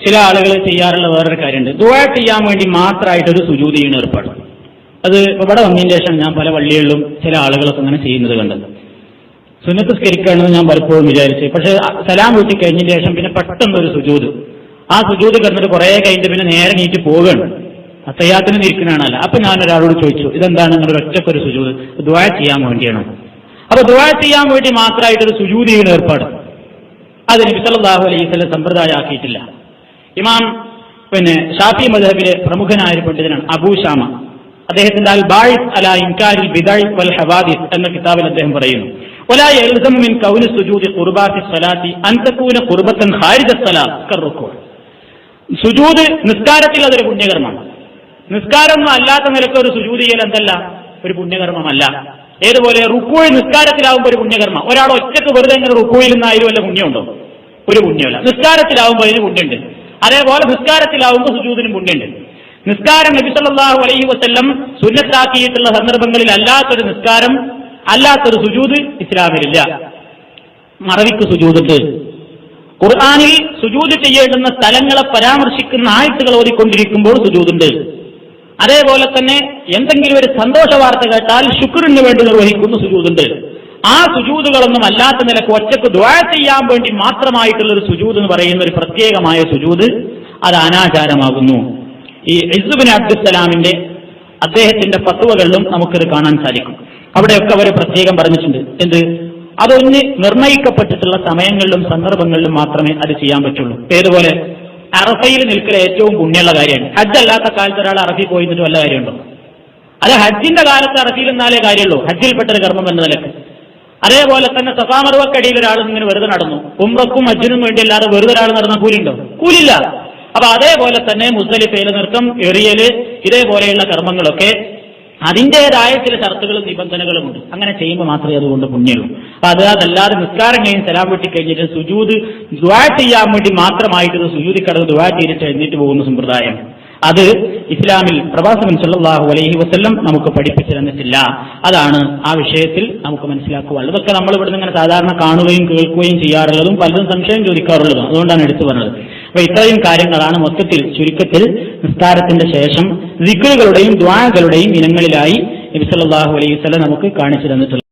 ചില ആളുകൾ ചെയ്യാറുള്ള വേറൊരു കാര്യമുണ്ട്. ദുആ ചെയ്യാൻ വേണ്ടി മാത്രമായിട്ടൊരു സുജൂദ് ചെയ്യുന്ന ഏർപ്പാട്. അത് ഇവിടെ വന്നതിന് ശേഷം ഞാൻ പല പള്ളികളിലും ചില ആളുകളൊക്കെ അങ്ങനെ ചെയ്യുന്നത് കണ്ടത്. സുന്നത്ത് സ്കരിക്കണമെന്ന് ഞാൻ പലപ്പോഴും വിചാരിച്ചു. പക്ഷെ സലാം വീട്ടി കഴിഞ്ഞതിന് ശേഷം പിന്നെ പെട്ടെന്ന് ഒരു സുജൂദ്, ആ സുജൂദ് കിടന്നിട്ട് കുറെ കഴിഞ്ഞിട്ട് പിന്നെ നേരെ നീറ്റ് പോവുകയാണ്. അത്തയ്യാത്തിന് നിൽക്കുന്നതാണല്ല. അപ്പൊ ഞാൻ ഒരാളോട് ചോദിച്ചു, ഇതെന്താണ് നിങ്ങളുടെ ഒറ്റക്കൊരു സുജൂദ്? ദുആ ചെയ്യാൻ വേണ്ടിയാണ്. അപ്പൊ ദുആ ചെയ്യാൻ വേണ്ടി മാത്രമായിട്ടൊരു സുജൂദ് ചെയ്യുന്ന ഏർപ്പാട് അത് നബി സല്ലല്ലാഹു അലൈഹി വസല്ലം സമ്പ്രദായമാക്കിയിട്ടില്ല. ഇമാം ഷാഫി മദ്ഹബിലെ പ്രമുഖനായ ഒരു പണ്ഡിതനാണ് അബൂ ശാമ. അദ്ദേഹത്തിന്റെ അൽ ബാഇസ് അലാ ഇൻകാരിൽ ബിദഅ് വൽ ഹവാദിസ് എന്ന കിതാബിൽ അദ്ദേഹം പറയുന്നു, വലാ യൽസമു മിൻ ഖൗലി സുജൂദി ഖുർബാത്തി സ്വലാത്തി അൻ തകൂന ഖുർബത്തൻ ഖാരിജ സ്വലാത്ത് കറുക്കൂ. സുജൂദ് നിസ്കാരത്തിൽ അതൊരു പുണ്യകർമ്മമാണ്. നിസ്കാരമൊന്നും അല്ലാത്ത നിലക്ക് ഒരു സുജൂദ് ചെയ്യൽ എന്തല്ല, ഒരു പുണ്യകർമ്മമല്ല. ഏതുപോലെ റുക്കൂഴ് നിസ്കാരത്തിലാവുമ്പോൾ ഒരു പുണ്യകർമ്മം. ഒരാൾ ഒറ്റക്ക് വെറുതെ ഇങ്ങനെ റുക്കൂയിൽ നിന്നായാലും വല്ല പുണ്യമുണ്ടോ? ഒരു പുണ്യമല്ല. നിസ്കാരത്തിലാവുമ്പോൾ അതിന് പുണ്യമുണ്ട്. അതേപോലെ നിസ്കാരത്തിലാവുമ്പോൾ സുജൂദിനും പുണ്യമുണ്ട്. നിസ്കാരം നബി സല്ലല്ലാഹു അലൈഹി വസല്ലം സുന്നത്താക്കിയിട്ടുള്ള സന്ദർഭങ്ങളിൽ അല്ലാത്തൊരു നിസ്കാരം, അല്ലാത്തൊരു സുജൂദ് ഇസ്ലാമിലില്ല. മറവിക്ക് സുജൂദുണ്ട്. ഖുർആനിൽ സുജൂദ് ചെയ്യേണ്ടുന്ന സ്ഥലങ്ങളെ പരാമർശിക്കുന്ന ആയത്തുകൾ ഓതിക്കൊണ്ടിരിക്കുമ്പോൾ സുജൂദുണ്ട്. അതേപോലെ തന്നെ എന്തെങ്കിലും ഒരു സന്തോഷ വാർത്ത കേട്ടാൽ ശുക്രിന് വേണ്ടി നിർവഹിക്കുന്ന സുജൂദുണ്ട്. ആ സുജൂദുകളൊന്നും അല്ലാത്ത നിലക്ക് ഒറ്റക്ക് ദുആ ചെയ്യാൻ വേണ്ടി മാത്രമായിട്ടുള്ള ഒരു സുജൂദ് എന്ന് പറയുന്ന ഒരു പ്രത്യേകമായ സുജൂദ് അത് അനാചാരമാകുന്നു. ഈ ഇസ്സ് ബിൻ അബ്ദുസ്സലാമിന്റെ അദ്ദേഹത്തിന്റെ ഫത്വകളിലും നമുക്കത് കാണാൻ സാധിക്കും. അവിടെയൊക്കെ അവർ പ്രത്യേകം പറഞ്ഞിട്ടുണ്ട്. എന്ത്? അതൊന്ന് നിർണയിക്കപ്പെട്ടിട്ടുള്ള സമയങ്ങളിലും സന്ദർഭങ്ങളിലും മാത്രമേ അത് ചെയ്യാൻ പറ്റുള്ളൂ. ഏതുപോലെ അറഫയിൽ നിൽക്കൽ ഏറ്റവും പുണ്യമുള്ള കാര്യമാണ്. ഹജ്ജ് അല്ലാത്ത കാലത്ത് ഒരാൾ അറഫയിൽ പോയി നിന്നിട്ട് വല്ല കാര്യമുണ്ടോ? അത് ഹജ്ജിന്റെ കാലത്ത് അറഫയിൽ നിന്നാലേ കാര്യമുള്ളൂ, ഹജ്ജിൽപ്പെട്ടൊരു കർമ്മം എന്ന നിലക്ക്. അതേപോലെ തന്നെ സഫാ മർവക്കടിയിൽ ഒരാൾ ഇങ്ങനെ വെറുതെ നടന്നു, ഉംറക്കും ഹജ്ജിനും വേണ്ടി അല്ലാതെ വെറുതെ ഒരാൾ നടന്ന കൂലിയുണ്ടോ? കൂലില്ല. അപ്പൊ അതേപോലെ തന്നെ മുസ്ദലിഫയിൽ നൃത്തം, എറിയല്, ഇതേപോലെയുള്ള കർമ്മങ്ങളൊക്കെ അതിൻ്റെതായ ചില ഷർത്തുകളും നിബന്ധനകളും ഉണ്ട്. അങ്ങനെ ചെയ്യുമ്പോൾ മാത്രമേ അതുകൊണ്ട് പുണ്യമുള്ളൂ. അപ്പൊ അതല്ലാതെ നിസ്കാരം കഴിഞ്ഞ് സലാം വീട്ടി കഴിഞ്ഞിട്ട് സുജൂദ് ദുആ ചെയ്യാൻ വേണ്ടി മാത്രമായിട്ട് സുജൂദി കടന്ന് ദുആ ചെയ്തിട്ട് എഴുന്നേറ്റ് പോകുന്ന സമ്പ്രദായം അത് ഇസ്ലാമിൽ പ്രവാചകൻ സല്ലല്ലാഹു അലൈഹി വസല്ലം നമുക്ക് പഠിപ്പിച്ചു തന്നിട്ടില്ല. അതാണ് ആ വിഷയത്തിൽ നമുക്ക് മനസ്സിലാക്കുവാനുള്ളത്. ഇതൊക്കെ നമ്മൾ ഇവിടുന്ന് ഇങ്ങനെ സാധാരണ കാണുകയും കേൾക്കുകയും ചെയ്യാറുള്ളതും പലരും സംശയം ചോദിക്കാറുള്ളതും. അതുകൊണ്ടാണ് എടുത്തു പറഞ്ഞത്. അപ്പൊ ഇത്രയും കാര്യങ്ങളാണ് മൊത്തത്തിൽ ചുരുക്കത്തിൽ നിസ്കാരത്തിന്റെ ശേഷം ദിക്റുകളുടെയും ദുആകളുടെയും ഇനങ്ങളിലായി നബി സല്ലല്ലാഹു അലൈഹി വസല്ലം നമുക്ക് കാണിച്ചു തന്നിട്ടുള്ളത്.